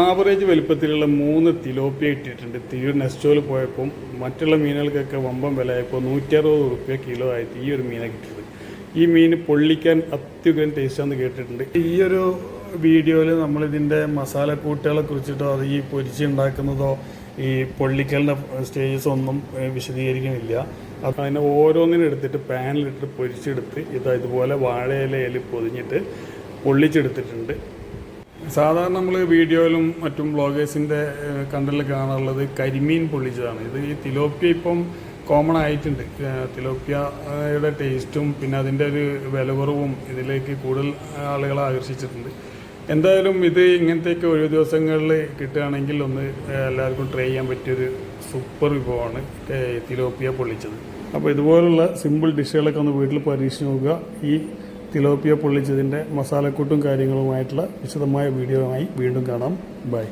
Average വലുപ്പത്തിലുള്ള 3 tilapia ഇട്ടിട്ടുണ്ട്. തിരൂർ നെസ്റ്റോയിൽ പോയപ്പം മറ്റുള്ള മീനുകൾക്കൊക്കെ വമ്പം വിലയായപ്പോൾ 160 റുപ്യ കിലോ ആയിട്ട് ഈ ഒരു മീനെ കിട്ടിയത്. ഈ മീൻ പൊള്ളിക്കാൻ അത്യുഗ്രൻ ടേസ്റ്റാണെന്ന് കേട്ടിട്ടുണ്ട്. ഈ ഒരു വീഡിയോയിൽ നമ്മളിതിൻ്റെ മസാലക്കൂട്ടുകളെ കുറിച്ചിട്ടോ അത് ഈ പൊരിച്ചുണ്ടാക്കുന്നതോ ഈ പൊള്ളിക്കലിൻ്റെ സ്റ്റേജസ് ഒന്നും വിശദീകരിക്കുന്നില്ല. അപ്പോൾ അതിനെ ഓരോന്നിനും എടുത്തിട്ട് പാനിലിട്ട് പൊരിച്ചെടുത്ത് ഇതുപോലെ വാഴയിലയിൽ പൊതിഞ്ഞിട്ട് പൊള്ളിച്ചെടുത്തിട്ടുണ്ട്. സാധാരണ നമ്മൾ വീഡിയോയിലും മറ്റും വ്ളോഗേഴ്സിൻ്റെ കണ്ടലിൽ കാണാറുള്ളത് കരിമീൻ പൊള്ളിച്ചതാണ്. ഇത് ഈ തിലോപ്പിയ ഇപ്പം കോമൺ ആയിട്ടുണ്ട്. തിലോപ്പിയയുടെ ടേസ്റ്റും പിന്നെ അതിൻ്റെ ഒരു വില കുറവും ഇതിലേക്ക് കൂടുതൽ ആളുകളെ ആകർഷിച്ചിട്ടുണ്ട്. എന്തായാലും ഇത് ഇങ്ങനത്തെയൊക്കെ ഒഴിവ് ദിവസങ്ങളിൽ കിട്ടുകയാണെങ്കിൽ ഒന്ന് എല്ലാവർക്കും ട്രൈ ചെയ്യാൻ പറ്റിയൊരു സൂപ്പർ വിഭവമാണ് തിലോപ്പിയ പൊള്ളിച്ചത്. അപ്പോൾ ഇതുപോലുള്ള സിമ്പിൾ ഡിഷുകളൊക്കെ ഒന്ന് വീട്ടിൽ പരീക്ഷിച്ച് നോക്കുക. ഈ തിലോപ്പിയ പൊള്ളിച്ചതിൻ്റെ മസാലക്കൂട്ടും കാര്യങ്ങളുമായിട്ടുള്ള വിശദമായ വീഡിയോയുമായി വീണ്ടും കാണാം. ബൈ.